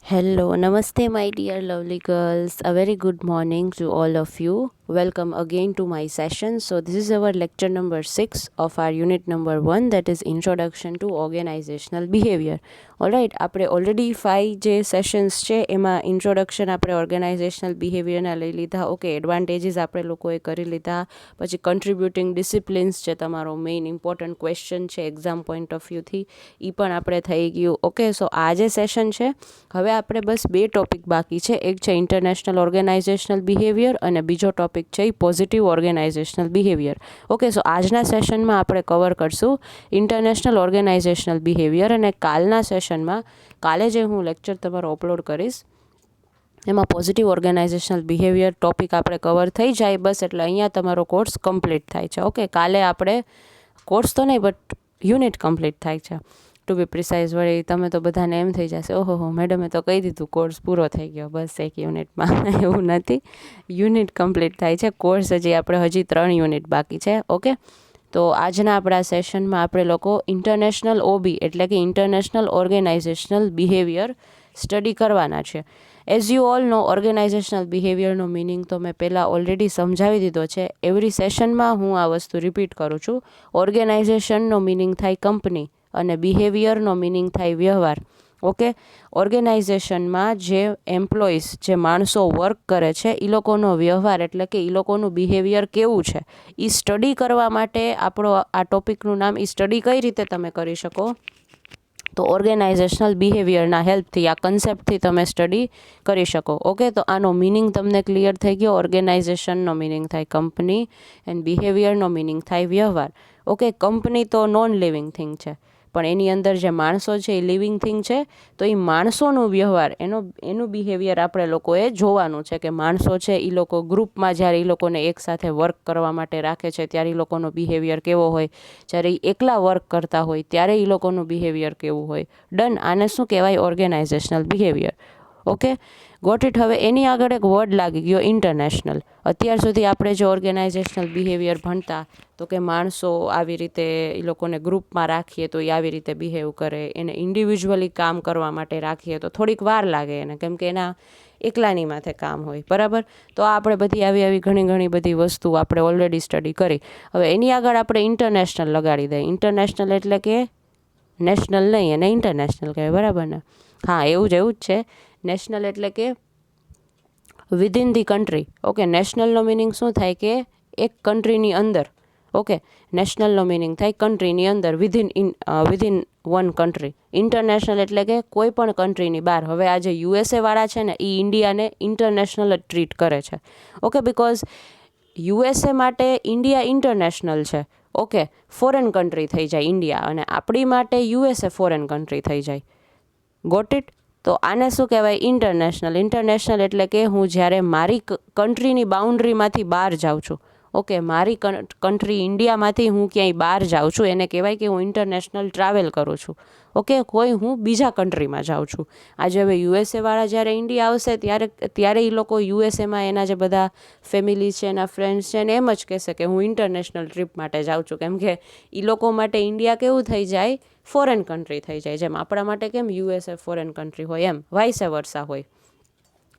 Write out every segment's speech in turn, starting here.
Hello, namaste, my dear lovely girls. A very good morning to all of you. Welcome again to my session. So, this is our lecture number 6 of our unit number 1, that is Introduction to Organizational Behavior. Alright, આપણે already 5 જે sessions છે એમાં introduction આપણે organisational બિહેવિયરના લઈ લીધા. Okay, advantages આપણે લોકોએ કરી લીધા. પછી કન્ટ્રીબ્યુટિંગ ડિસિપ્લિન્સ છે તમારો મેઇન ઇમ્પોર્ટન્ટ ક્વેશ્ચન છે એક્ઝામ પોઈન્ટ ઓફ વ્યૂથી, એ પણ આપણે થઈ ગયું. ઓકે, સો આ જે સેશન છે હવે આપણે બસ 2 ટોપિક બાકી છે. એક છે ઇન્ટરનેશનલ ઓર્ગેનાઇઝેશનલ બિહેવિયર અને બીજો ટોપિક છે પોઝિટિવ ઓર્ગેનાઇઝેશનલ બિહેવિયર. ઓકે, સો આજના સેશનમાં આપણે કવર કરશું ઇન્ટરનેશનલ ઓર્ગેનાઇઝેશનલ બિહેવિયર, અને કાલના સેશનમાં કાલે જે હું લેક્ચર તમારો અપલોડ કરીશ એમાં પોઝિટિવ ઓર્ગેનાઇઝેશનલ બિહેવિયર ટોપિક આપણે કવર થઈ જાય બસ, એટલે અહીંયા તમારો કોર્સ કમ્પ્લીટ થાય છે. ઓકે, કાલે આપણે કોર્સ તો નહીં બટ યુનિટ કમ્પ્લીટ થાય છે. ટુ બી પ્રિસાઇઝ, વળી તમે તો બધાને એમ થઈ જશે ઓહો મેડમે તો કહી દીધું કોર્સ પૂરો થઈ ગયો બસ એક યુનિટમાં. એવું નથી, યુનિટ કમ્પ્લીટ થાય છે. કોર્સ હજી 3 યુનિટ બાકી છે. ઓકે, તો આજના આપણા સેશનમાં આપણે લોકો ઇન્ટરનેશનલ ઓબી એટલે કે ઇન્ટરનેશનલ ઓર્ગેનાઇઝેશનલ બિહેવિયર સ્ટડી કરવાના છે. As you all know, organisational બિહેવિયરનો મિનિંગ તો મેં પહેલાં ઓલરેડી સમજાવી દીધો છે. એવરી સેશનમાં હું આ વસ્તુ રિપીટ કરું છું. ઓર્ગેનાઇઝેશનનો મિનિંગ થાય કંપની અને બિહેવિયરનો મિનિંગ થાય વ્યવહાર. ઓકે, ઓર્ગેનાઇઝેશનમાં જે એમ્પ્લોઈઝ, જે માણસો વર્ક કરે છે એ લોકોનો વ્યવહાર એટલે કે એ લોકોનું બિહેવિયર કેવું છે એ સ્ટડી કરવા માટે આપણો આ ટોપિકનું નામ, એ સ્ટડી કઈ રીતે તમે કરી શકો તો ઓર્ગેનાઇઝેશનલ બિહેવિયરના હેલ્પથી, આ કન્સેપ્ટથી તમે સ્ટડી કરી શકો. ઓકે, તો આનો મિનિંગ તમને ક્લિયર થઈ ગયો. ઓર્ગેનાઇઝેશનનો મિનિંગ થાય કંપની એન્ડ બિહેવિયરનો મિનિંગ થાય વ્યવહાર. ઓકે, કંપની તો નોન લિવિંગ થિંગ છે, પણ એની અંદર જે માણસો છે એ લિવિંગ થિંગ છે. તો એ માણસોનું વ્યવહાર, એનું બિહેવિયર આપણે લોકોએ જોવાનું છે કે માણસો છે એ લોકો ગ્રુપમાં જ્યારે એ લોકોને એકસાથે વર્ક કરવા માટે રાખે છે ત્યારે એ લોકોનો બિહેવિયર કેવો હોય, જ્યારે એ એકલા વર્ક કરતા હોય ત્યારે એ લોકોનું બિહેવિયર કેવું હોય. ડન, આને શું કહેવાય? Organisational behaviour. Okay, got it. હવે એની આગળ એક વર્ડ લાગી ગયો ઇન્ટરનેશનલ. અત્યાર સુધી આપણે જે ઓર્ગેનાઇઝેશનલ બિહેવિયર ભણતા તો કે માણસો આવી રીતે એ લોકોને ગ્રુપમાં રાખીએ તો એ આવી રીતે બિહેવ કરે, એને ઇન્ડિવિજ્યુઅલી કામ કરવા માટે રાખીએ તો થોડીક વાર લાગે એને, કેમ કે એના એકલાની માથે કામ હોય. બરાબર, તો આપણે બધી આવી ઘણી બધી વસ્તુ આપણે ઓલરેડી સ્ટડી કરી. હવે એની આગળ આપણે ઇન્ટરનેશનલ લગાડી દઈએ. ઇન્ટરનેશનલ એટલે કે નેશનલ નહીં, એને ઇન્ટરનેશનલ કહેવાય. બરાબર ને? હા, એવું જ છે. નેશનલ એટલે કે વિધિન ધી કન્ટ્રી. ઓકે, નેશનલનો મિનિંગ શું થાય કે એક કન્ટ્રીની અંદર. ઓકે, નેશનલનો મિનિંગ થાય કન્ટ્રીની અંદર, વિધિન વન કન્ટ્રી. ઇન્ટરનેશનલ એટલે કે કોઈ પણ કન્ટ્રીની બહાર. હવે આ જે યુએસએ વાળા છે ને એ ઇન્ડિયાને ઇન્ટરનેશનલ જ ટ્રીટ કરે છે. ઓકે, બિકોઝ યુએસએ માટે ઇન્ડિયા ઇન્ટરનેશનલ છે. ઓકે, ફોરેન કન્ટ્રી થઈ જાય ઇન્ડિયા, અને આપણી માટે યુએસએ ફોરેન કન્ટ્રી થઈ જાય. Got it? તો આને શું કહેવાય? ઇન્ટરનેશનલ. ઇન્ટરનેશનલ એટલે કે હું જ્યારે મારી કન્ટ્રીની બાઉન્ડ્રીમાંથી બહાર જાઉં છું. ઓકે, મારી કન્ટ્રી ઇન્ડિયામાંથી હું ક્યાંય બહાર જાઉં છું એને કહેવાય કે હું ઇન્ટરનેશનલ ટ્રાવેલ કરું છું. ઓકે, હું બીજા કન્ટ્રીમાં જાઉં છું. આજે હવે યુએસએવાળા જ્યારે ઇન્ડિયા આવશે ત્યારે એ લોકો યુએસએમાં એના જે બધા ફેમિલી છે, એના ફ્રેન્ડ્સ છે, એને એમ જ કહેશે કે હું ઇન્ટરનેશનલ ટ્રીપ માટે જાઉં છું, કેમ કે એ લોકો માટે ઇન્ડિયા કેવું થઈ જાય? ફોરેન કન્ટ્રી થઈ જાય. જેમ આપણા માટે કેમ યુએસએ ફોરેન કન્ટ્રી હોય, એમ વાઇસ વર્સા હોય.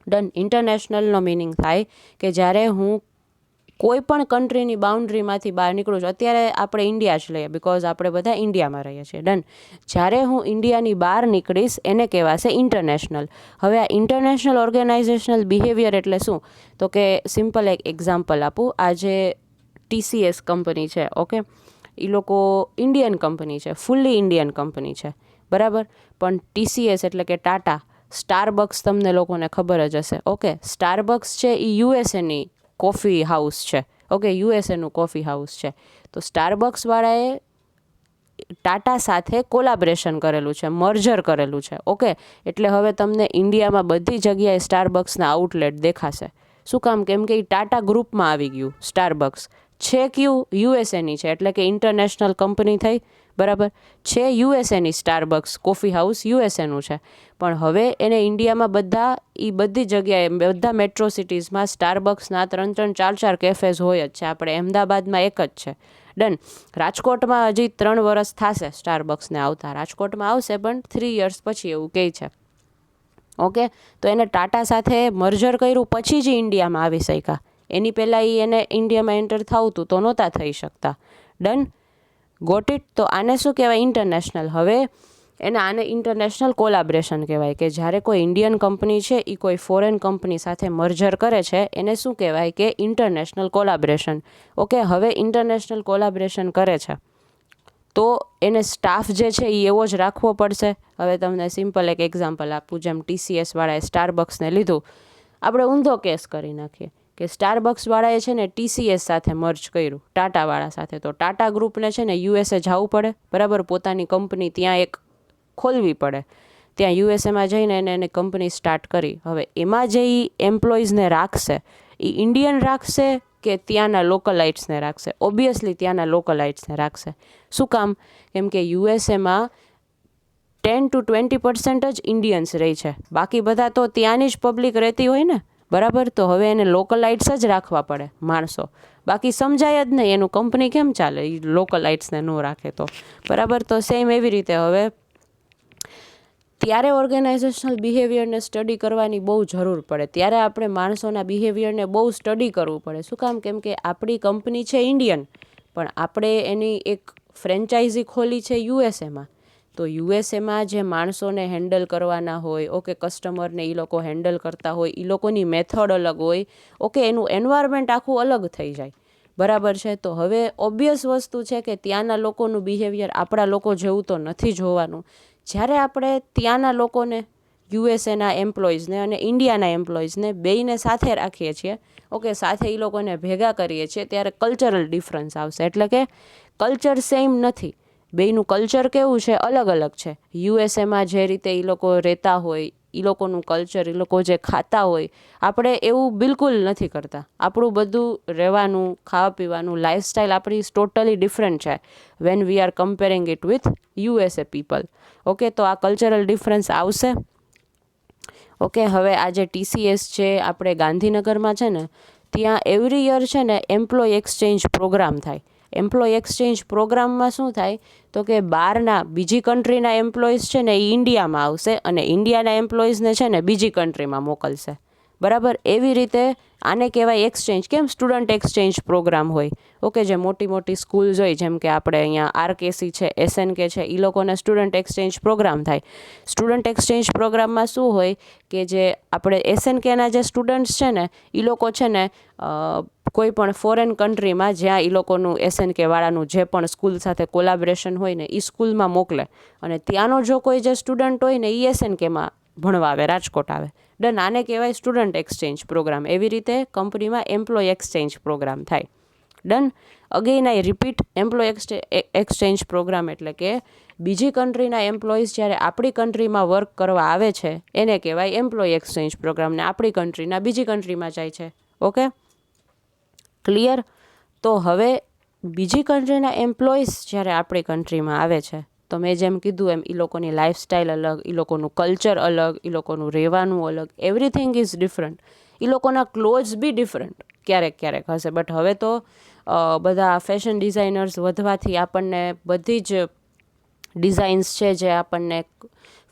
ડન. ઇન્ટરનેશનલનો મિનિંગ થાય કે જ્યારે હું કોઈ પણ કન્ટ્રીની બાઉન્ડ્રીમાંથી બહાર નીકળું છું. અત્યારે આપણે ઇન્ડિયા જ લઈએ બિકોઝ આપણે બધા ઇન્ડિયામાં રહીએ છીએ. ડન. જ્યારે હું ઇન્ડિયાની બહાર નીકળીશ એને કહેવાશે ઇન્ટરનેશનલ. હવે આ ઇન્ટરનેશનલ ઓર્ગેનાઇઝેશનલ બિહેવિયર એટલે શું? તો કે સિમ્પલ એક એક્ઝામ્પલ આપું. આજે TCS કંપની છે. ઓકે, એ લોકો ઇન્ડિયન કંપની છે, ફૂલ્લી ઇન્ડિયન કંપની છે. બરાબર, પણ TCS એટલે કે ટાટા, સ્ટારબક્સ તમને લોકોને ખબર જ હશે. ઓકે, સ્ટારબક્સ છે એ યુએસએની કોફી હાઉસ છે. ઓકે, યુએસએનું કોફી હાઉસ છે. તો સ્ટારબક્સવાળાએ ટાટા સાથે કોલાબરેશન કરેલું છે, મર્જર કરેલું છે. ઓકે, એટલે હવે તમને ઇન્ડિયામાં બધી જગ્યાએ સ્ટારબક્સના આઉટલેટ દેખાશે. શું કામ? કેમ કે એ ટાટા ગ્રુપમાં આવી ગયું. સ્ટારબક્સ છે કયું? યુએસએની છે, એટલે કે ઇન્ટરનેશનલ કંપની થઈ. બરાબર છે, યુએસએની સ્ટારબક્સ કોફી હાઉસ યુએસએનું છે. પણ હવે એને ઇન્ડિયામાં બધી જગ્યાએ, બધા મેટ્રો સિટીઝમાં સ્ટારબક્સના 3-4 કેફેઝ હોય જ છે. આપણે અમદાવાદમાં એક જ છે. ડન. રાજકોટમાં હજી 3 વર્ષ થશે સ્ટારબક્સને આવતા. રાજકોટમાં આવશે પણ 3 યર્સ પછી એવું કહે છે. ઓકે, તો એને ટાટા સાથે મર્જર કર્યું પછી જ ઇન્ડિયામાં આવી શક્યા. એની પહેલાં એને ઇન્ડિયામાં એન્ટર થવું હતું તો નહોતા થઈ શકતા. Done, got it. તો આને શું કહેવાય? ઇન્ટરનેશનલ. હવે આને ઇન્ટરનેશનલ કોલાબ્રેશન કહેવાય, કે જ્યારે કોઈ ઇન્ડિયન કંપની છે એ કોઈ ફોરેન કંપની સાથે મર્જર કરે છે એને શું કહેવાય? કે ઇન્ટરનેશનલ કોલાબ્રેશન. ઓકે, હવે ઇન્ટરનેશનલ કોલાબ્રેશન કરે છે તો એને સ્ટાફ જે છે એ એવો જ રાખવો પડશે. હવે તમને સિમ્પલ એક એક્ઝામ્પલ આપું. જેમ TCSવાળાએ સ્ટારબક્સને લીધું, આપણે ઊંધો કેસ કરી નાખીએ કે સ્ટારબક્સવાળાએ છે ને TCS સાથે મર્જ કર્યું ટાટાવાળા સાથે, તો ટાટા ગ્રુપને છે ને USA જવું પડે, બરાબર? પોતાની કંપની ત્યાં એક ખોલવી પડે. ત્યાં USAમાં જઈને એને કંપની સ્ટાર્ટ કરી. હવે એમાં જે એમ્પ્લોઈઝને રાખશે એ ઇન્ડિયન રાખશે કે ત્યાંના લોકલાઇટ્સને રાખશે? ઓબ્વિયસલી ત્યાંના લોકલાઇટ્સને રાખશે. શું કામ? કેમ કે USAમાં 10-20% જ ઇન્ડિયન્સ રહી છે, બાકી બધા તો ત્યાંની જ પબ્લિક રહેતી હોય ને, બરાબર? તો હવે એને લોકલાઇટ્સ જ રાખવા પડે માણસો, બાકી સમજાય જ નહીં એનું કંપની કેમ ચાલે એ લોકલાઇટ્સને ન રાખે તો, બરાબર? તો સેમ એવી રીતે હવે ત્યારે ઓર્ગેનાઇઝેશનલ બિહેવિયરને સ્ટડી કરવાની બહુ જરૂર પડે. ત્યારે આપણે માણસોના બિહેવિયરને બહુ સ્ટડી કરવું પડે. શું કામ? કેમ કે આપણી કંપની છે ઇન્ડિયન, પણ આપણે એની એક ફ્રેન્ચાઇઝી ખોલી છે USAમાં. તો USAમાં જે માણસોને હેન્ડલ કરવાના હોય, ઓકે, કસ્ટમરને એ લોકો હેન્ડલ કરતા હોય, એ લોકોની મેથડ અલગ હોય, ઓકે, એનું એન્વાયરમેન્ટ આખું અલગ થઈ જાય, બરાબર છે? તો હવે ઓબ્વિયસ વસ્તુ છે કે ત્યાંના લોકોનું બિહેવિયર આપણા લોકો જેવું તો નથી જોવાનું. જ્યારે આપણે ત્યાંના લોકોને, USAના એમ્પ્લોઈઝને અને ઇન્ડિયાના એમ્પ્લોઈઝને બેયને સાથે રાખીએ છીએ, ઓકે, સાથે એ લોકોને ભેગા કરીએ છીએ, ત્યારે કલ્ચરલ ડિફરન્સ આવશે. એટલે કે કલ્ચર સેમ નથી, બેયનું કલ્ચર કેવું છે? અલગ અલગ છે. USAમાં જે રીતે એ લોકો રહેતા હોય, એ લોકોનું કલ્ચર, એ લોકો જે ખાતા હોય, આપણે એવું બિલકુલ નથી કરતા. આપણું બધું રહેવાનું, ખાવા પીવાનું, લાઈફસ્ટાઈલ આપણી ટોટલી ડિફરન્ટ છે when we are comparing it with USA people. Okay, તો આ કલ્ચરલ ડિફરન્સ આવશે. ઓકે, હવે આ જે TCS છે આપણે ગાંધીનગરમાં છે ને, ત્યાં એવરી યર છે ને એમ્પ્લોય એક્સચેન્જ પ્રોગ્રામ થાય. એમ્પ્લોય એક્સચેન્જ પ્રોગ્રામમાં શું થાય? તો કે બહારના બીજી કન્ટ્રીના એમ્પ્લોઈઝ છે ને એ ઇન્ડિયામાં આવશે અને ઇન્ડિયાના એમ્પ્લોઈઝને છે ને બીજી કન્ટ્રીમાં મોકલશે, બરાબર? એવી રીતે આને કહેવાય એક્સચેન્જ. કેમ? સ્ટુડન્ટ એક્સચેન્જ પ્રોગ્રામ હોય. ઓકે, જે મોટી મોટી સ્કૂલ્સ હોય, જેમ કે આપણે અહીંયા RKC છે, SNK છે, એ લોકોને સ્ટુડન્ટ એક્સચેન્જ પ્રોગ્રામ થાય. સ્ટુડન્ટ એક્સચેન્જ પ્રોગ્રામમાં શું હોય કે જે આપણે SNKના જે સ્ટુડન્ટ્સ છે ને એ લોકો છે ને કોઈ પણ ફોરેન કન્ટ્રીમાં જ્યાં એ લોકોનું SNKવાળાનું જે પણ સ્કૂલ સાથે કોલાબરેશન હોય ને એ સ્કૂલમાં મોકલે, અને ત્યાંનો જો કોઈ જે સ્ટુડન્ટ હોય ને એ SNKમાં ભણવા આવે, રાજકોટ આવે. ડન, આને કહેવાય સ્ટુડન્ટ એક્સચેન્જ પ્રોગ્રામ. એવી રીતે કંપનીમાં એમ્પ્લોય એક્સચેન્જ પ્રોગ્રામ થાય. Done. Again I repeat, employee exchange programme એટલે કે બીજી કન્ટ્રીના એમ્પ્લોઈઝ જ્યારે આપણી કન્ટ્રીમાં વર્ક કરવા આવે છે એને કહેવાય એમ્પ્લોય એક્સચેન્જ પ્રોગ્રામ, ને આપણી કન્ટ્રીના બીજી કન્ટ્રીમાં જાય છે. Okay, clear? તો હવે બીજી કન્ટ્રીના એમ્પ્લોઈઝ જ્યારે આપણી કન્ટ્રીમાં આવે છે તો મેં જેમ કીધું એમ એ લોકોની લાઈફસ્ટાઈલ અલગ, એ લોકોનું કલ્ચર અલગ, એ લોકોનું રહેવાનું અલગ, એવરીથિંગ ઇઝ ડિફરન્ટ. એ લોકોના ક્લોથ્સ બી ડિફરન્ટ ક્યારેક ક્યારેક હશે. બટ હવે તો બધા ફેશન ડિઝાઇનર્સ વધવાથી આપણને બધી જ ડિઝાઇન્સ છે જે આપણને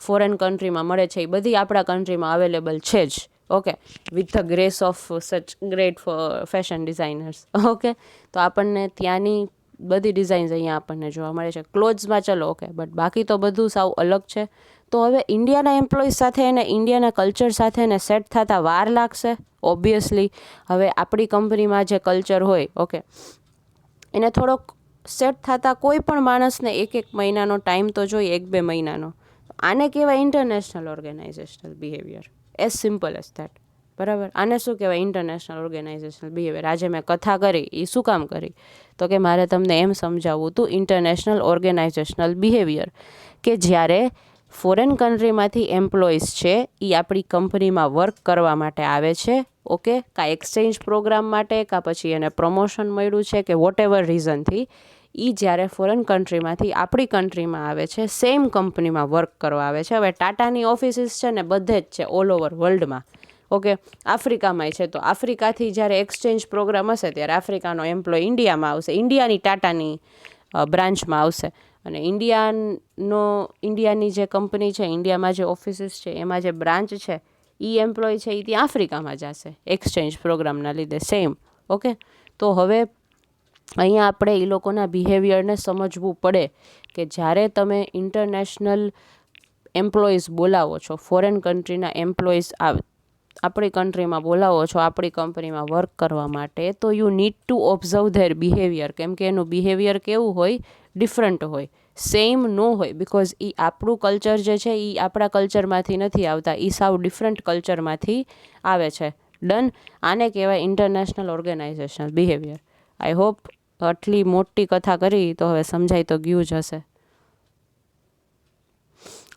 ફોરેન કન્ટ્રીમાં મળે છે એ બધી આપણા કન્ટ્રીમાં અવેલેબલ છે જ. Okay, with the grace of સચ ગ્રેટ ફેશન ડિઝાઇનર્સ. ઓકે, તો આપણને ત્યાંની બધી ડિઝાઇન્સ અહીંયા આપણને જોવા મળે છે ક્લોથ્સમાં. ચલો, ઓકે, બટ બાકી તો બધું સાવ અલગ છે. તો હવે ઇન્ડિયાના એમ્પ્લોઈઝ સાથે એને ઇન્ડિયાના કલ્ચર સાથે એને સેટ થતાં વાર લાગશે ઓબ્વિયસલી. હવે આપણી કંપનીમાં જે કલ્ચર હોય, ઓકે, એને થોડોક સેટ થતાં કોઈ પણ માણસને 1-1 મહિનાનો ટાઈમ તો જોઈએ, 1-2 મહિનાનો. આને કહેવાય international organisational behaviour. As simple as that, બરાબર? આને શું કહેવાય? International organisational behaviour. આજે મેં કથા કરી એ શું કામ કરી? તો કે મારે તમને એમ સમજાવવું હતું ઇન્ટરનેશનલ ઓર્ગેનાઇઝેશનલ બિહેવિયર, કે જ્યારે ફોરેન કન્ટ્રીમાંથી એમ્પ્લોઈઝ છે એ આપણી કંપનીમાં વર્ક કરવા માટે આવે છે, ઓકે, કાં એક્સચેન્જ પ્રોગ્રામ માટે, કાં પછી એને પ્રમોશન મળ્યું છે કે વોટ એવર રીઝનથી, એ જ્યારે ફોરેન કન્ટ્રીમાંથી આપણી કન્ટ્રીમાં આવે છે, સેમ કંપનીમાં વર્ક કરવા આવે છે. હવે ટાટાની ઓફિસીસ છે ને બધે જ છે ઓલ ઓવર વર્લ્ડમાં. ઓકે, આફ્રિકામાંય છે. તો આફ્રિકાથી જ્યારે એક્સચેન્જ પ્રોગ્રામ હશે ત્યારે આફ્રિકાનો એમ્પ્લોય ઇન્ડિયામાં આવશે, ઇન્ડિયાની ટાટાની બ્રાન્ચમાં આવશે. અને ઇન્ડિયાની જે કંપની છે, ઇન્ડિયામાં જે ઓફિસીસ છે, એમાં જે બ્રાન્ચ છે, એમ્પ્લોય છે એ ત્યાં આફ્રિકામાં જશે એક્સચેન્જ પ્રોગ્રામના લીધે સેમ. ઓકે, તો હવે અહીંયા આપણે એ લોકોના બિહેવિયરને સમજવું પડે કે જ્યારે તમે ઇન્ટરનેશનલ એમ્પ્લોઈઝ બોલાવો છો, ફોરેન કન્ટ્રીના એમ્પ્લોઈઝ આપણી કન્ટ્રીમાં બોલાવો છો આપણી કંપનીમાં વર્ક કરવા માટે, તો you need to observe there behaviour. કેમ કે એનું બિહેવિયર કેવું હોય, ડિફરન્ટ હોય, સેમ ન હોય. બિકોઝ એ આપણું કલ્ચર જે છે એ આપણા કલ્ચરમાંથી નથી આવતા, એ સાવ ડિફરન્ટ કલ્ચરમાંથી આવે છે. ડન. આને કહેવાય international organisational behaviour. I hope આટલી મોટી કથા કરી તો હવે સમજાઈ તો ગયું જ હશે.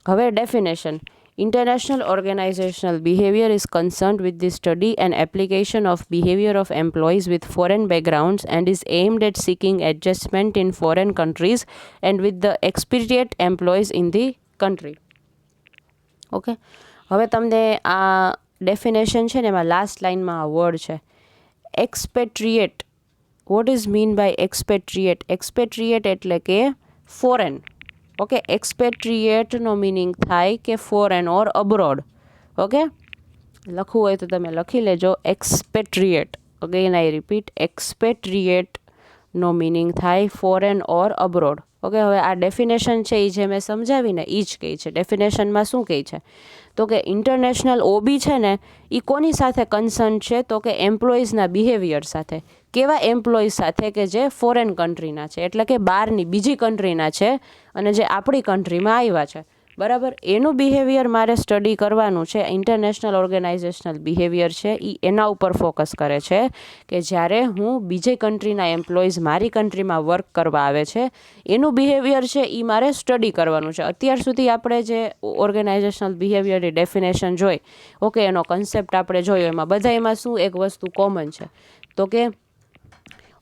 હવે definition. International organizational behavior is concerned with the study and application of behavior of employees with foreign backgrounds and is aimed at seeking adjustment in foreign countries and with the expatriate employees in the country. Okay, હવે તમને આ definition છે ને એમાં last લાઇનમાં આ word છે expatriate. What is mean by expatriate? Expatriate એટલે કે ફોરેન. ઓકે, એક્સપેટ્રિએટનો મિનિંગ થાય કે ફોરેન ઓર અબ્રોડ. ઓકે, લખવું હોય તો તમે લખી લેજો એક્સપેટ્રિએટ. અગેન આઈ રિપીટ, એક્સપેટ્રિએટનો મિનિંગ થાય ફોરેન ઓર અબ્રોડ. ઓકે, હવે આ ડેફિનેશન છે એ જે મેં સમજાવીને એ જ કહે છે. ડેફિનેશનમાં શું કહે છે તો કે ઇન્ટરનેશનલ ઓબી છે ને એ કોની સાથે કન્સર્ન છે તો કે એમ્પ્લોઈઝના બિહેવિયર સાથે. કેવા એમ્પ્લોઈઝ સાથે કે જે ફોરેન કન્ટ્રીના છે, એટલે કે બહારની બીજી કન્ટ્રીના છે અને જે આપણી કન્ટ્રીમાં આવ્યા છે, બરાબર. એનું બિહેવિયર મારે સ્ટડી કરવાનું છે. ઇન્ટરનેશનલ ઓર્ગેનાઇઝેશનલ બિહેવિયર છે એ એના ઉપર ફોકસ કરે છે કે જ્યારે હું બીજી કન્ટ્રીના એમ્પ્લોઈઝ મારી કન્ટ્રીમાં વર્ક કરવા આવે છે એનું બિહેવિયર છે એ મારે સ્ટડી કરવાનું છે. અત્યાર સુધી આપણે જે ઓર્ગેનાઇઝેશનલ બિહેવિયરની ડેફિનેશન જોઈ, ઓકે, એનો કન્સેપ્ટ આપણે જોયો, એમાં બધામાં શું એક વસ્તુ કોમન છે તો કે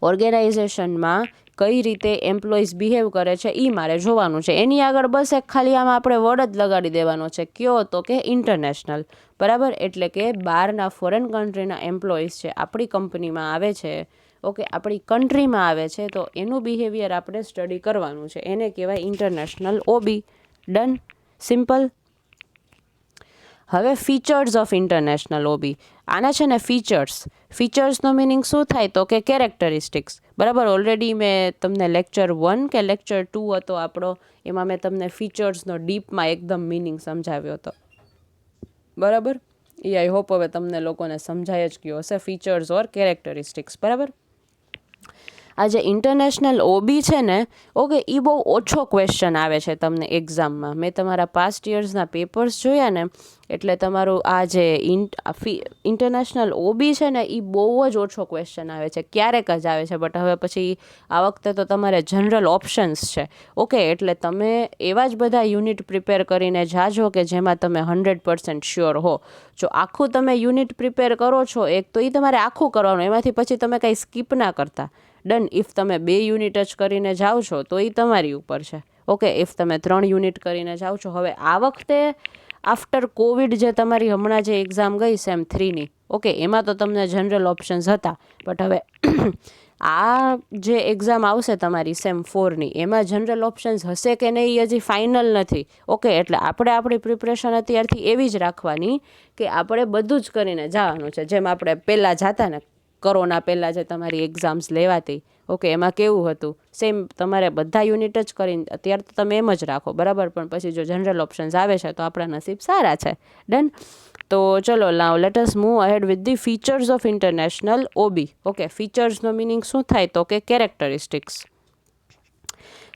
ઓર્ગેનાઇઝેશનમાં કઈ રીતે એમ્પ્લોઈઝ બિહેવ કરે છે એ મારે જોવાનું છે. એની આગળ બસ એક ખાલી આમાં આપણે વર્ડ જ લગાડી દેવાનો છે. કયો તો કે ઇન્ટરનેશનલ, બરાબર. એટલે કે બહારના ફોરેન કન્ટ્રીના એમ્પ્લોઈઝ છે આપણી કંપનીમાં આવે છે, ઓકે, આપણી કન્ટ્રીમાં આવે છે, તો એનું બિહેવિયર આપણે સ્ટડી કરવાનું છે. એને કહેવાય ઇન્ટરનેશનલ ઓબી. Done, simple. હવે ફીચર્સ ઓફ ઇન્ટરનેશનલ ઓબી. આના છે ને ફીચર્સનો મિનિંગ શું થાય તો કે કેરેક્ટરિસ્ટિક્સ, બરાબર. ઓલરેડી મેં તમને લેક્ચર 1 કે લેક્ચર 2 હતો આપણો, એમાં મેં તમને ફીચર્સનો ડીપમાં એકદમ મિનિંગ સમજાવ્યો હતો, બરાબર. એ આઈ હોપ હવે તમને લોકોને સમજાય જ ગયો હશે, ફીચર્સ ઓર કેરેક્ટરિસ્ટિક્સ, બરાબર. આ જે ઇન્ટરનેશનલ ઓબી છે ને, ઓકે, એ બહુ ઓછો ક્વેશ્ચન આવે છે તમને એક્ઝામમાં. મેં તમારા પાસ્ટ યર્સના પેપર્સ જોયા ને, એટલે તમારું આ જે ઇન્ટરનેશનલ ઓબી છે ને એ બહુ જ ઓછો ક્વેશ્ચન આવે છે, ક્યારેક જ આવે છે. બટ હવે પછી આ વખતે તો તમારે જનરલ ઓપ્શન્સ છે, ઓકે. એટલે તમે એવા જ બધા યુનિટ પ્રિપેર કરીને જાજો કે જેમાં તમે 100% શ્યોર હો. જો આખું તમે યુનિટ પ્રિપેર કરો છો એક, તો એ તમારે આખું કરવાનું, એમાંથી પછી તમે કંઈ સ્કીપ ના કરતા. ડન. ઇફ તમે 2 યુનિટ જ કરીને જાઓ છો તો એ તમારી ઉપર છે, ઓકે. ઇફ તમે 3 યુનિટ કરીને જાઓ છો. હવે આ વખતે આફ્ટર કોવિડ જે તમારી હમણાં જે એક્ઝામ ગઈ સેમ 3ની, ઓકે, એમાં તો તમને જનરલ ઓપ્શન્સ હતા. બટ હવે આ જે એક્ઝામ આવશે તમારી સેમ 4ની, એમાં જનરલ ઓપ્શન્સ હશે કે નહીં એ હજી ફાઇનલ નથી, ઓકે. એટલે આપણે આપણી પ્રિપરેશન અત્યારથી એવી જ રાખવાની કે આપણે બધું જ કરીને જવાનું છે. જેમ આપણે પહેલાં જતા ને કોરોના પહેલાં જે તમારી એક્ઝામ્સ લેવાતી, ઓકે, એમાં કેવું હતું, સેમ તમારે બધા યુનિટ જ કરીને અત્યારે તો તમે એમ જ રાખો, બરાબર. પણ પછી જો જનરલ ઓપ્શન્સ આવે છે તો આપણા નસીબ સારા છે. ડન. તો ચલો, now let us move ahead with the features of international OB. Okay, ફીચર્સનો મિનિંગ શું થાય તો કે કેરેક્ટરિસ્ટિક્સ.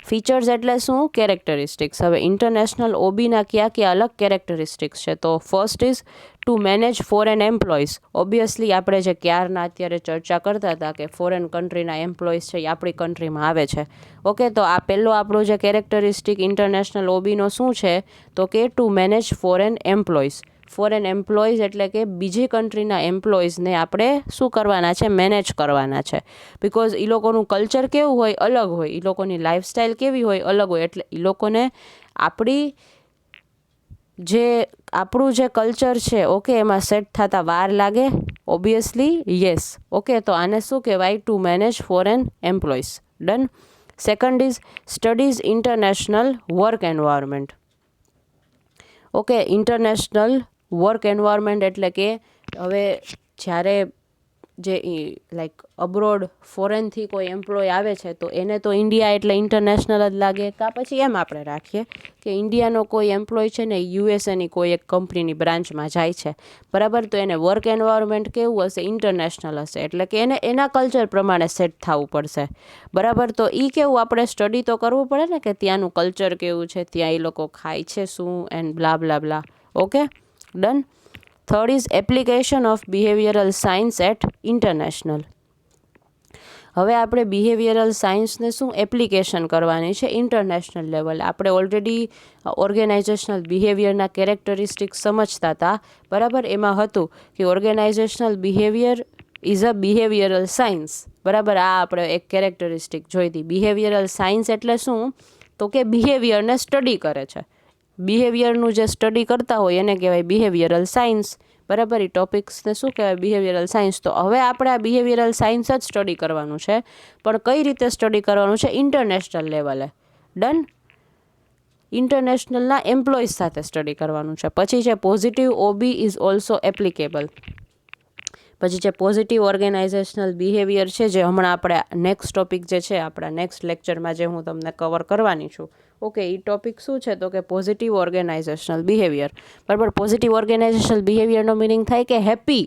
ફીચર્સ એટલે શું? કેરેક્ટરિસ્ટિક્સ. હવે ઇન્ટરનેશનલ ઓબીના કયા અલગ કેરેક્ટરિસ્ટિક્સ છે તો first is two manage foreign employees. Obviously આપણે જે ક્યારના અત્યારે ચર્ચા કરતા હતા કે ફોરેન કન્ટ્રીના એમ્પ્લોઈઝ છે એ આપણી કન્ટ્રીમાં આવે છે, ઓકે. તો આ પહેલો આપણો જે કેરેક્ટરિસ્ટિક ઇન્ટરનેશનલ ઓબીનો શું છે તો કે two manage foreign employees. Foreign employees એટલે કે બીજી કન્ટ્રીના એમ્પ્લોઈઝને આપણે શું કરવાના છે, મેનેજ કરવાના છે. બિકોઝ એ લોકોનું કલ્ચર કેવું હોય, અલગ હોય, એ લોકોની લાઈફસ્ટાઈલ કેવી હોય, અલગ હોય. એટલે એ લોકોને આપણું જે કલ્ચર છે, ઓકે, એમાં સેટ થતા વાર લાગે, ઓબ્વિયસલી, યસ, ઓકે. તો આને શું કહેવાય? Two manage foreign employees. Done. Second is studies international work environment. Okay, international work environment એટલે કે હવે જ્યારે જે લાઈક અબ્રોડ ફોરેનથી કોઈ એમ્પ્લોય આવે છે તો એને તો ઇન્ડિયા એટલે ઇન્ટરનેશનલ જ લાગે, કાં પછી એમ આપણે રાખીએ કે ઇન્ડિયાનો કોઈ એમ્પ્લોય છે ને યુએસએની કોઈ એક કંપનીની બ્રાન્ચમાં જાય છે, બરાબર, તો એને વર્ક એન્વાયરમેન્ટ કેવું હશે? ઇન્ટરનેશનલ હશે. એટલે કે એને એના કલ્ચર પ્રમાણે સેટ થવું પડશે, બરાબર. તો એ કેવું આપણે સ્ટડી તો કરવું પડે ને કે ત્યાંનું કલ્ચર કેવું છે, ત્યાં એ લોકો ખાય છે શું, and blah blah blah. Okay, done. Third is application of behavioural science at international. હવે આપણે બિહેવિયરલ સાયન્સને શું એપ્લિકેશન કરવાની છે ઇન્ટરનેશનલ લેવલે. આપણે ઓલરેડી ઓર્ગેનાઇઝેશનલ બિહેવિયરના કેરેક્ટરિસ્ટિક્સ સમજતા હતા, બરાબર. એમાં હતું કે organisational behaviour is a behavioural science, બરાબર. આ આપણે એક કેરેક્ટરિસ્ટિક જોઈ હતી. બિહેવિયરલ સાયન્સ એટલે શું? તો કે બિહેવિયરને સ્ટડી કરે છે. બિહેવિયરનું જે સ્ટડી કરતા હોય એને કહેવાય બિહેવિયરલ સાયન્સ, બરાબર. એ ટોપિક્સને શું કહેવાય? Behavioural science. તો હવે આપણે આ બિહેવિયરલ સાયન્સ જ સ્ટડી કરવાનું છે, પણ કઈ રીતે સ્ટડી કરવાનું છે? ઇન્ટરનેશનલ લેવલે. ડન. ઇન્ટરનેશનલના એમ્પ્લોઈઝ સાથે સ્ટડી કરવાનું છે. પછી છે positive OB is also applicable. પછી જે પોઝિટિવ ઓર્ગેનાઇઝેશનલ બિહેવિયર છે, જે હમણાં આપણે નેક્સ્ટ ટોપિક જે છે આપણા નેક્સ્ટ લેક્ચરમાં જે હું તમને કવર કરવાની છું, ઓકે, એ ટોપિક શું છે? તો કે પોઝિટિવ ઓર્ગેનાઇઝેશનલ બિહેવિયર, બરાબર. પોઝિટિવ ઓર્ગેનાઇઝેશનલ બિહેવિયરનો મિનિંગ થાય કે હેપી,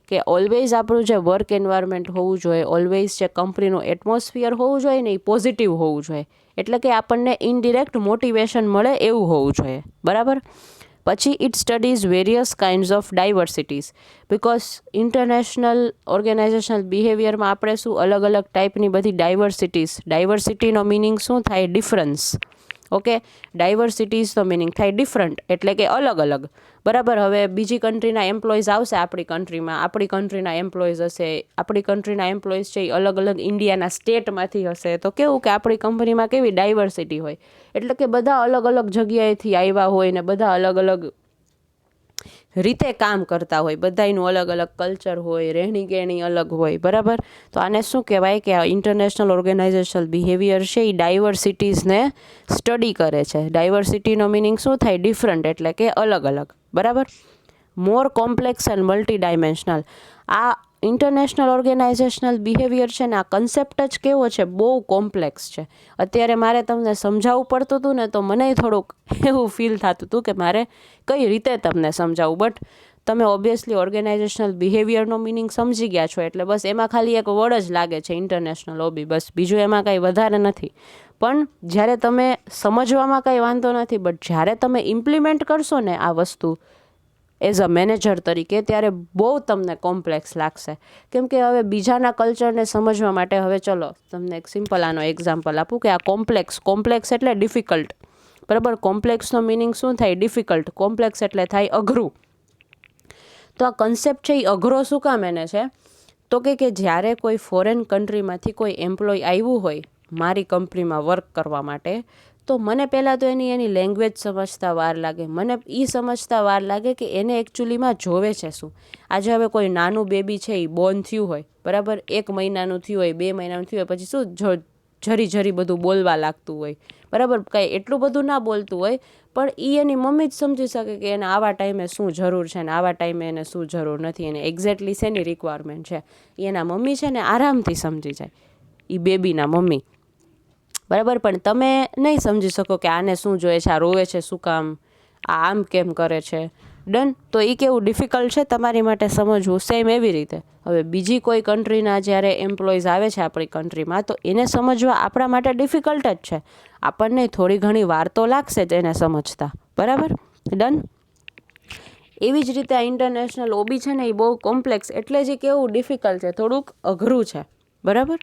કે ઓલવેઝ આપણું જે વર્ક એન્વાયરમેન્ટ હોવું જોઈએ, ઓલવેઝ જે કંપનીનું એટમોસ્ફિયર હોવું જોઈએ ને એ પોઝિટિવ હોવું જોઈએ. એટલે કે આપણને ઇનડિરેક્ટ મોટિવેશન મળે એવું હોવું જોઈએ, બરાબર. પછી it studies various kinds of diversities, because international organisational બિહેવિયરમાં આપણે શું અલગ અલગ ટાઈપની બધી ડાયવર્સિટીનો મિનિંગ શું થાય? ડિફરન્સ. ઓકે, ડાયવર્સિટીઝનો મિનિંગ થાય ડિફરન્ટ, એટલે કે અલગ અલગ, બરાબર. હવે બીજી કન્ટ્રીના એમ્પ્લોઈઝ આવશે આપણી કન્ટ્રીમાં, આપણી કન્ટ્રીના એમ્પ્લોઈઝ હશે, આપણી કન્ટ્રીના એમ્પ્લોઈઝ છે એ અલગ અલગ ઇન્ડિયાના સ્ટેટમાંથી હશે, તો કેવું કે આપણી કંપનીમાં કેવી ડાયવર્સિટી હોય, એટલે કે બધા અલગ અલગ જગ્યાએથી આવ્યા હોય ને બધા અલગ અલગ રીતે કામ કરતા હોય, બધાનું અલગ અલગ કલ્ચર હોય, રહેણી કહેણી અલગ હોય, બરાબર. તો આને શું કહેવાય કે આ ઇન્ટરનેશનલ ઓર્ગેનાઇઝેશનલ બિહેવિયર છે એ ડાયવર્સિટીઝને સ્ટડી કરે છે. ડાયવર્સિટીનો મિનિંગ શું થાય? ડિફરન્ટ, એટલે કે અલગ અલગ, બરાબર. મોર કોમ્પ્લેક્સ એન્ડ મલ્ટી ડાયમેન્શનલ. આ ઇન્ટરનેશનલ ઓર્ગેનાઇઝેશનલ બિહેવિયર છે ને આ કન્સેપ્ટ જ કેવો છે? બહુ કોમ્પ્લેક્સ છે. અત્યારે મારે તમને સમજાવવું પડતું હતું ને તો મને થોડુંક એવું ફીલ થતું હતું કે મારે કઈ રીતે તમને સમજાવવું, બટ તમે ઓબ્વિયસલી ઓર્ગેનાઇઝેશનલ બિહેવિયરનો મિનિંગ સમજી ગયા છો, એટલે બસ એમાં ખાલી એક વર્ડ જ લાગે છે ઇન્ટરનેશનલ ઓબી, બસ બીજું એમાં કાંઈ વધારે નથી. પણ જ્યારે તમે સમજવામાં કાંઈ વાંધો નથી, બટ જ્યારે તમે ઇમ્પ્લિમેન્ટ કરશો ને આ વસ્તુ એઝ અ મેનેજર તરીકે, ત્યારે બહુ તમને કોમ્પ્લેક્સ લાગશે. કેમ કે હવે બીજાના કલ્ચરને સમજવા માટે, હવે ચલો તમને એક સિમ્પલ આનો એક્ઝામ્પલ આપું કે આ કોમ્પ્લેક્સ એટલે ડિફિકલ્ટ, બરાબર. કોમ્પ્લેક્સનો મિનિંગ શું થાય? ડિફિકલ્ટ. કોમ્પ્લેક્સ એટલે થાય અઘરું. તો આ કન્સેપ્ટ છે એ અઘરો શું કામ એને છે? તો કે જ્યારે કોઈ ફોરેન કન્ટ્રીમાંથી કોઈ એમ્પ્લોય આવ્યું હોય મારી કંપનીમાં વર્ક કરવા માટે, તો મને પહેલાં તો એની લેંગ્વેજ સમજતા વાર લાગે, મને એ સમજતા વાર લાગે કે એને એકચ્યુઅલીમાં જોવે છે શું. આજે હવે કોઈ નાનું બેબી છે એ બોર્ન થયું હોય, બરાબર, 1 મહિનાનું થયું હોય, 2 મહિનાનું થયું હોય, પછી શું જરી બધું બોલવા લાગતું હોય, બરાબર. કાંઈ એટલું બધું ના બોલતું હોય, પણ એ એની મમ્મી જ સમજી શકે કે એને આવા ટાઈમે શું જરૂર છે ને આવા ટાઈમે એને શું જરૂર નથી, એને એક્ઝેક્ટલી શેની રિક્વાયરમેન્ટ છે એ એના મમ્મી છે ને આરામથી સમજી જાય, એ બેબીના મમ્મી, બરાબર. પણ તમે નહીં સમજી શકો કે આને શું જોઈએ છે, આ રોવે છે શું કામ, આ આમ કેમ કરે છે. ડન. તો એ કેવું ડિફિકલ્ટ છે તમારી માટે સમજવું. સેમ એવી રીતે હવે બીજી કોઈ કન્ટ્રીના જ્યારે એમ્પ્લોઈઝ આવે છે આપણી કન્ટ્રીમાં, તો એને સમજવા આપણા માટે ડિફિકલ્ટ જ છે. આપણને થોડી ઘણી વાર તો લાગશે જ એને સમજતા, બરાબર. ડન. એવી જ રીતે આ ઇન્ટરનેશનલ ઓબી છે ને એ બહુ કોમ્પ્લેક્સ, એટલે જ કેવું ડિફિકલ્ટ છે, થોડુંક અઘરું છે, બરાબર.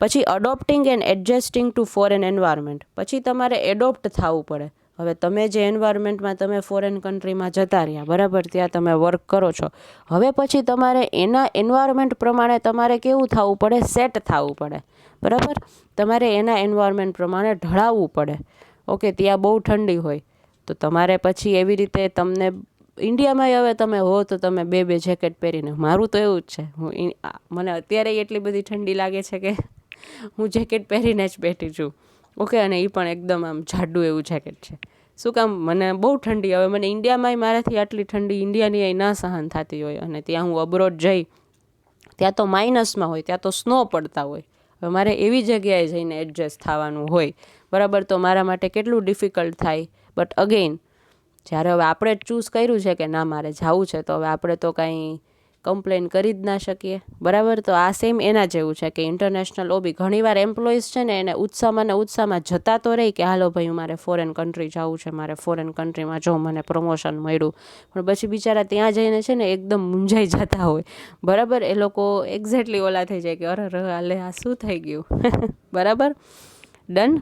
પછી adopting and adjusting to foreign environment. પછી તમારે એડોપ્ટ થવું પડે. હવે તમે જે એન્વાયરમેન્ટમાં તમે ફોરેન કન્ટ્રીમાં જતા રહ્યા, બરાબર, ત્યાં તમે વર્ક કરો છો, હવે પછી તમારે એના એન્વાયરમેન્ટ પ્રમાણે તમારે કેવું થવું પડે? સેટ થવું પડે, બરાબર. તમારે એના એન્વાયરમેન્ટ પ્રમાણે ઢળાવવું પડે. ઓકે, ત્યાં બહુ ઠંડી હોય તો તમારે પછી એવી રીતે તમને ઇન્ડિયામાં હવે તમે હો તો તમે 2 જેકેટ પહેરીને, મારું તો એવું જ છે, મને અત્યારે એટલી બધી ઠંડી લાગે છે કે હું જેકેટ પહેરીને જ બેઠી છું. ઓકે, અને એ પણ એકદમ આમ જાડું એવું જેકેટ છે. શું કામ? મને બહુ ઠંડી. હવે મને ઇન્ડિયામાંય મારાથી આટલી ઠંડી ઇન્ડિયાની અહીં ના સહન થતી હોય, અને ત્યાં હું અબ્રોડ જઈ ત્યાં તો માઇનસમાં હોય, ત્યાં તો સ્નો પડતા હોય. હવે મારે એવી જગ્યાએ જઈને એડજસ્ટ થવાનું હોય, બરાબર, તો મારા માટે કેટલું ડિફિકલ્ટ થાય. બટ અગેઇન, જ્યારે હવે આપણે ચૂઝ કર્યું છે કે ના મારે જવું છે, તો હવે આપણે તો કાંઈ કમ્પ્લેન કરી જ ના શકીએ, બરાબર. તો આ સેમ એના જેવું છે કે ઇન્ટરનેશનલ ઓબી ઘણીવાર એમ્પ્લોઈઝ છે ને એને ઉત્સાહમાં જતા તો રહી કે હાલો ભાઈ મારે ફોરેન કન્ટ્રી જવું છે, મારે ફોરેન કન્ટ્રીમાં જો મને પ્રમોશન મળ્યું, પણ પછી બિચારા ત્યાં જઈને છે ને એકદમ મૂંઝાઈ જતા હોય, બરાબર. એ લોકો એક્ઝેક્ટલી ઓલા થઈ જાય કે અરે હાલે આ શું થઈ ગયું. બરાબર, ડન.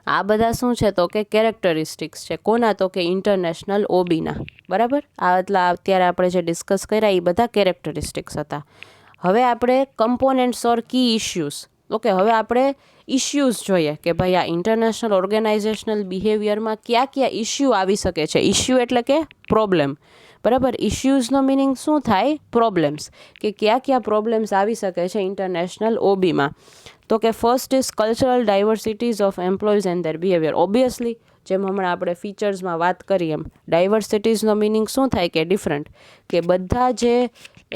આ બધા શું છે તો કે કેરેક્ટરિસ્ટિક્સ છે. કોના? તો કે ઇન્ટરનેશનલ ઓબીના, બરાબર. આ અત્યારે આપણે જે ડિસ્કસ કર્યા એ બધા કેરેક્ટરિસ્ટિક્સ હતા. હવે આપણે કમ્પોનેન્ટ્સ ઓર કી ઇશ્યુઝ. ઓકે, હવે આપણે ઇશ્યુઝ જોઈએ કે ભાઈ આ ઇન્ટરનેશનલ ઓર્ગેનાઇઝેશનલ બિહેવિયરમાં કયા ઇશ્યુ આવી શકે છે. ઇશ્યુ એટલે કે પ્રોબ્લેમ, બરાબર. ઇશ્યુઝનો મિનિંગ શું થાય? પ્રોબ્લેમ્સ. કે કયા પ્રોબ્લેમ્સ આવી શકે છે ઇન્ટરનેશનલ ઓબીમાં. તો કે first is cultural diversities of employees and their behaviour. Obviously જેમ હમણાં આપણે ફીચર્સમાં વાત કરી એમ ડાયવર્સિટીઝનો મિનિંગ શું થાય કે ડિફરન્ટ. કે બધા જે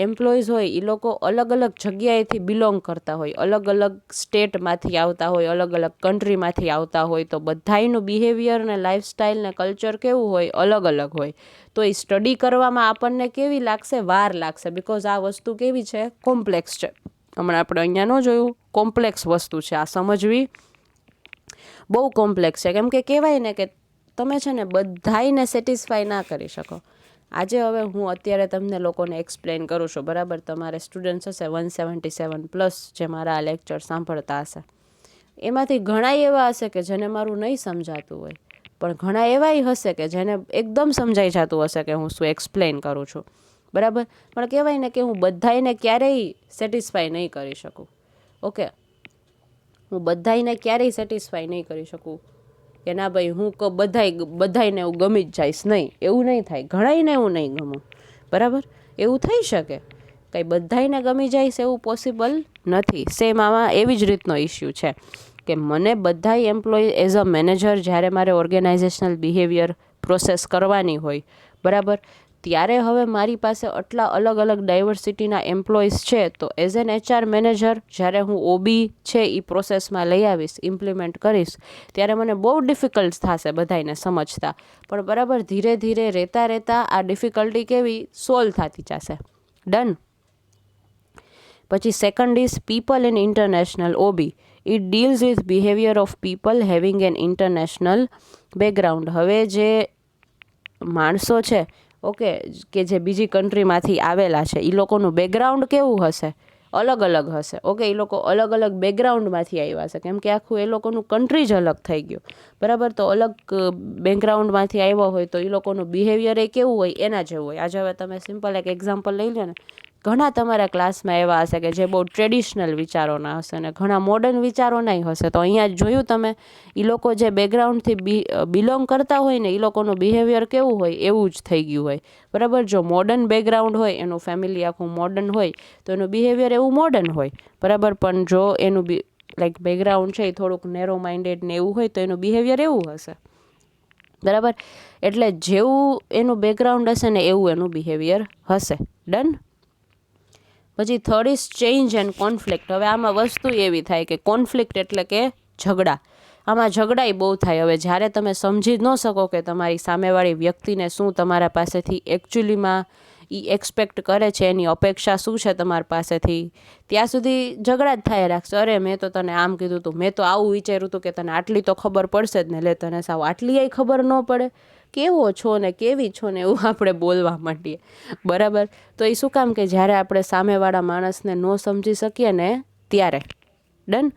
એમ્પ્લોઈઝ હોય એ લોકો અલગ અલગ જગ્યાએથી બિલોંગ કરતા હોય, અલગ અલગ સ્ટેટમાંથી આવતા હોય, અલગ અલગ કન્ટ્રીમાંથી આવતા હોય, તો બધાયનું બિહેવિયર ને લાઇફસ્ટાઈલ ને કલ્ચર કેવું હોય? અલગ અલગ હોય. તો એ સ્ટડી કરવામાં આપણને કેવી લાગશે? વાર લાગશે. બિકોઝ આ વસ્તુ કેવી છે? કોમ્પ્લેક્સ છે. હમણાં આપણે અહીંયા ન જોયું, કોમ્પ્લેક્સ વસ્તુ છે આ, સમજવી બહુ કોમ્પ્લેક્સ છે. કેમ કે કહેવાય ને કે તમે છે ને બધાયને સેટિસ્ફાય ના કરી શકો. આજે હવે હું અત્યારે તમને લોકોને એક્સપ્લેન કરું છું, બરાબર. તમારે સ્ટુડન્ટ્સ હશે 177+ જે મારા આ લેક્ચર સાંભળતા હશે, એમાંથી ઘણા એવા હશે કે જેને મારું નહીં સમજાતું હોય, પણ ઘણા એવાય હશે કે જેને એકદમ સમજાઈ જતું હશે કે હું શું એક્સપ્લેન કરું છું, બરાબર. પણ કહેવાય ને કે હું બધાયને ક્યારેય સેટિસ્ફાય નહીં કરી શકું. ઓકે, હું બધાયને ક્યારેય સેટિસ્ફાય નહીં કરી શકું કે ના ભાઈ હું બધાયને હું ગમી જ જઈશ. નહીં, એવું નહીં થાય. ઘણાયને હું નહીં ગમું, બરાબર. એવું થઈ શકે, કંઈ બધાયને ગમી જઈશ એવું પોસિબલ નથી. સેમ આમાં એવી જ રીતનો ઇશ્યુ છે કે મને બધાય એમ્પ્લોય એઝ અ મેનેજર જ્યારે મારે ઓર્ગેનાઇઝેશનલ બિહેવિયર પ્રોસેસ કરવાની હોય, બરાબર, ત્યારે હવે મારી પાસે આટલા અલગ અલગ ડાયવર્સિટીના એમ્પ્લોઈઝ છે, તો એઝ એન HR મેનેજર જ્યારે હું ઓબી છે એ પ્રોસેસમાં લઈ આવીશ, ઇમ્પ્લિમેન્ટ કરીશ, ત્યારે મને બહુ ડિફિકલ્ટ થશે બધાને સમજતા. પણ બરાબર ધીરે ધીરે રહેતા આ ડિફિકલ્ટી કેવી સોલ્વ થતી જશે. ડન. પછી second is people in international OB. It deals with behaviour of people having an international background. હવે જે માણસો છે, ઓકે, કે જે બીજી કન્ટ્રીમાંથી આવેલા છે, એ લોકોનું બેકગ્રાઉન્ડ કેવું હશે? અલગ અલગ હશે. ઓકે, એ લોકો અલગ અલગ બેકગ્રાઉન્ડમાંથી આવ્યા છે, કેમ કે આખું એ લોકોનું કન્ટ્રી જ અલગ થઈ ગયું, બરાબર. તો અલગ બેકગ્રાઉન્ડમાંથી આવ્યા હોય તો એ લોકોનું બિહેવિયર એ કેવું હોય? એના જેવું હોય. આજે હવે તમે સિમ્પલ એક એક્ઝામ્પલ લઈ લો ને, ઘણા તમારા ક્લાસમાં એવા હશે કે જે બહુ ટ્રેડિશનલ વિચારોના હશે અને ઘણા મોડર્ન વિચારોના હશે. તો અહીંયા જોયું તમે, એ લોકો જે બેકગ્રાઉન્ડથી બિલોંગ કરતા હોય ને એ લોકોનું બિહેવિયર કેવું હોય? એવું જ થઈ ગયું હોય, બરાબર. જો મોડર્ન બેકગ્રાઉન્ડ હોય, એનું ફેમિલી આખું મોડર્ન હોય, તો એનું બિહેવિયર એવું મોડર્ન હોય, બરાબર. પણ જો એનું બેકગ્રાઉન્ડ છે એ થોડુંક નેરો માઇન્ડેડ ને એવું હોય, તો એનું બિહેવિયર એવું હશે, બરાબર. એટલે જેવું એનું બેકગ્રાઉન્ડ હશે ને એવું એનું બિહેવિયર હશે. ડન. પછી third is change and conflict. હવે આમાં વસ્તુ એવી થાય કે કોન્ફ્લિક્ટ એટલે કે ઝઘડા. આમાં ઝઘડાઈ બહુ થાય. હવે જ્યારે તમે સમજી ન શકો કે તમારી સામેવાળી વ્યક્તિને શું તમારા પાસેથી એકચ્યુઅલીમાં એ એક્સપેક્ટ કરે છે, એની અપેક્ષા શું છે તમારી પાસેથી, ત્યાં સુધી ઝઘડા જ થાય રાખશે. અરે મેં તો તને આમ કીધું હતું, મેં તો આવું વિચાર્યું હતું કે તને આટલી તો ખબર પડશે જ ને, લે તને સાવ આટલી ખબર ન પડે, કેવો છો ને કેવી છો ને એવું આપણે બોલવા માંડીએ, બરાબર. તો એ શું કામ? કે જ્યારે આપણે સામેવાળા માણસને ન સમજી શકીએ ને ત્યારે. ડન.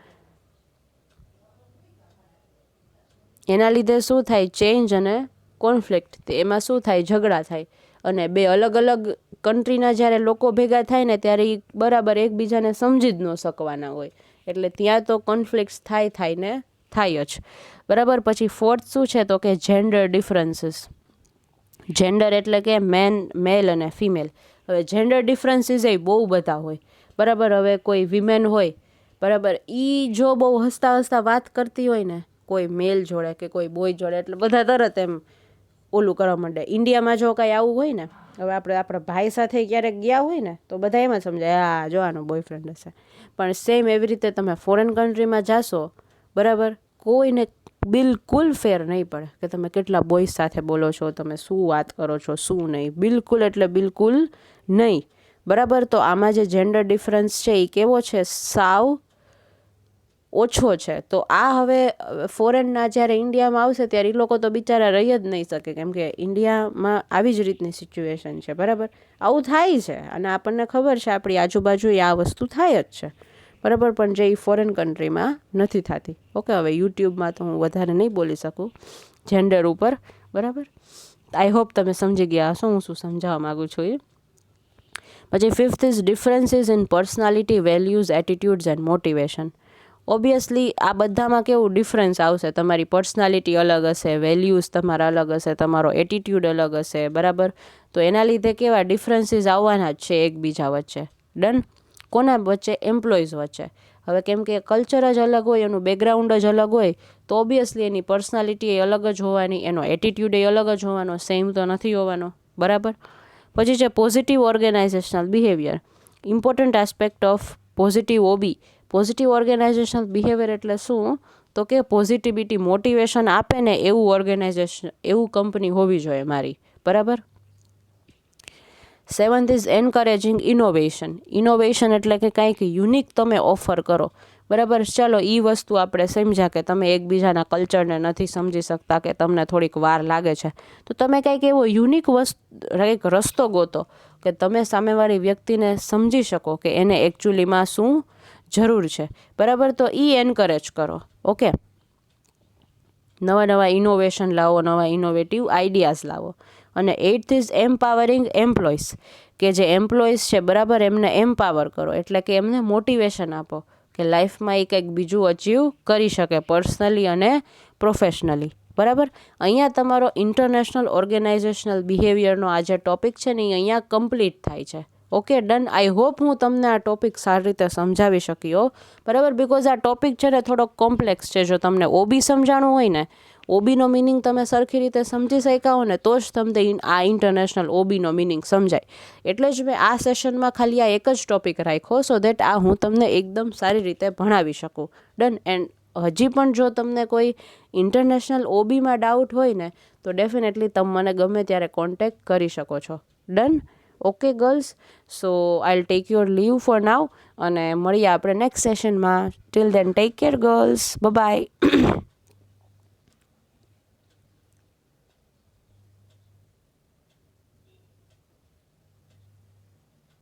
એના લીધે શું થાય? ચેન્જ અને કોન્ફ્લિક્ટ. એમાં શું થાય? ઝઘડા થાય. અને બે અલગ અલગ કન્ટ્રીના જ્યારે લોકો ભેગા થાય ને ત્યારે એ બરાબર એકબીજાને સમજી જ ન શકવાના હોય, એટલે ત્યાં તો કોન્ફ્લિક્ટ થાય ને થાય જ, બરાબર. પછી ફોર્થ શું છે? તો કે જેન્ડર ડિફરન્સીસ. જેન્ડર એટલે કે મેલ અને ફિમેલ. હવે જેન્ડર ડિફરન્સીસ એ બહુ બધા હોય, બરાબર. હવે કોઈ વિમેન હોય બરાબર. જો બહુ હસતા હસતા વાત કરતી હોય ને કોઈ મેલ જોડે કે કોઈ બોય જોડે, એટલે બધા તરત એમ ઓલું કરવા માંડે. ઇન્ડિયામાં જો કાંઈ આવું હોય ને, હવે આપણે આપણા ભાઈ સાથે ક્યારેક ગયા હોય ને તો બધા એમ જ સમજાય આ જો આનો બોયફ્રેન્ડ હશે. પણ સેમ એવી રીતે તમે ફોરેન કન્ટ્રીમાં જાશો, બરાબર, કોઈને બિલકુલ ફેર નહીં પડે કે તમે કેટલા બોયઝ સાથે બોલો છો, તમે શું વાત કરો છો, શું નહીં. બિલકુલ એટલે બિલકુલ નહીં. બરાબર. તો આમાં જે જેન્ડર ડિફરન્સ છે એ કેવો છે? સાવ ઓછો છે. તો આ હવે ફોરેનના જ્યારે ઇન્ડિયામાં આવશે ત્યારે એ લોકો તો બિચારા રહી જ નહીં શકે, કેમ કે ઇન્ડિયામાં આવી જ રીતની સિચ્યુએશન છે. બરાબર. આવું થાય છે અને આપણને ખબર છે, આપણી આજુબાજુ આ વસ્તુ થાય જ છે. બરાબર. પણ જે ફોરેન કન્ટ્રીમાં નથી થતી. ઓકે, હવે યુટ્યુબમાં તો હું વધારે નહીં બોલી શકું જેન્ડર ઉપર. બરાબર. આઈ હોપ તમે સમજી ગયા હશો હું શું સમજાવવા માગું છું એ. પછી 5th is differences in personality, values, એટીટ્યુડ્સ and motivation. Obviously આ બધામાં કેવું ડિફરન્સ આવશે? તમારી પર્સનાલિટી અલગ હશે, વેલ્યુઝ તમારા અલગ હશે, તમારો એટીટ્યુડ અલગ હશે. બરાબર. તો એના લીધે કેવા ડિફરન્સીસ આવવાના જ છે એકબીજા વચ્ચે. ડન. કોના વચ્ચે? એમ્પ્લોઈઝ વચ્ચે. હવે કેમ કે કલ્ચર જ અલગ હોય, એનું બેકગ્રાઉન્ડ જ અલગ હોય, તો ઓબ્વિયસલી એની પર્સનાલિટી એ અલગ જ હોવાની, એનો એટીટ્યુડ એ અલગ જ હોવાનો, સેમ તો નથી હોવાનો. બરાબર. પછી છે positive organisational behaviour. Important aspect of positive OB. Positive organisational behaviour એટલે શું? તો કે પોઝિટિવિટી, મોટિવેશન આપે ને એવું ઓર્ગેનાઇઝેશન, એવું કંપની હોવી જોઈએ મારી. બરાબર. 7th is encouraging innovation. Innovation એટલે કે કંઈક યુનિક તમે ઓફર કરો. બરાબર. ચાલો એ વસ્તુ આપણે સમજ્યા કે તમે એકબીજાના કલ્ચરને નથી સમજી શકતા, કે તમને થોડીક વાર લાગે છે, તો તમે કંઈક એવો યુનિક કંઈક રસ્તો ગોતો કે તમે સામેવાળી વ્યક્તિને સમજી શકો કે એને એકચ્યુઅલીમાં શું જરૂર છે. બરાબર. તો એન્કરેજ કરો. ઓકે, નવા નવા ઇનોવેશન લાવો, નવા ઇનોવેટિવ આઈડિયાઝ લાવો. અને 8th ઇઝ એમ્પાવરિંગ એમ્પ્લોઈઝ. કે જે એમ્પ્લોઈઝ છે, બરાબર, એમને એમ્પાવર કરો, એટલે કે એમને મોટિવેશન આપો કે લાઈફમાં એ કંઈક બીજું અચીવ કરી શકે, પર્સનલી અને પ્રોફેશનલી. બરાબર. અહીંયા તમારો ઇન્ટરનેશનલ ઓર્ગેનાઇઝેશનલ બિહેવિયરનો આ જે ટોપિક છે ને એ અહીંયા કમ્પ્લીટ થાય છે. Okay, done. આઈ હોપ હું તમને આ ટોપિક સારી રીતે સમજાવી શક્યો. બરાબર. બિકોઝ આ ટોપિક છે ને થોડોક કોમ્પ્લેક્સ છે. જો તમને ઓબી સમજાણું હોય ને, ઓબીનો મિનિંગ તમે સરખી રીતે સમજી શક્યા હો ને, તો જ તમને આ ઇન્ટરનેશનલ ઓબીનો મિનિંગ સમજાય. એટલે જ મેં આ સેશનમાં ખાલી આ એક જ ટોપિક રાખ્યો, સો દેટ આ હું તમને એકદમ સારી રીતે ભણાવી શકું. ડન. એન્ડ હજી પણ જો તમને કોઈ ઇન્ટરનેશનલ ઓબીમાં ડાઉટ હોય ને, તો ડેફિનેટલી તમે મને ગમે ત્યારે કોન્ટેક્ટ કરી શકો છો. Done. Okay girls, so I'll take your leave for now અને મળીએ આપણે નેક્સ્ટ સેશનમાં. Till then take care girls. By.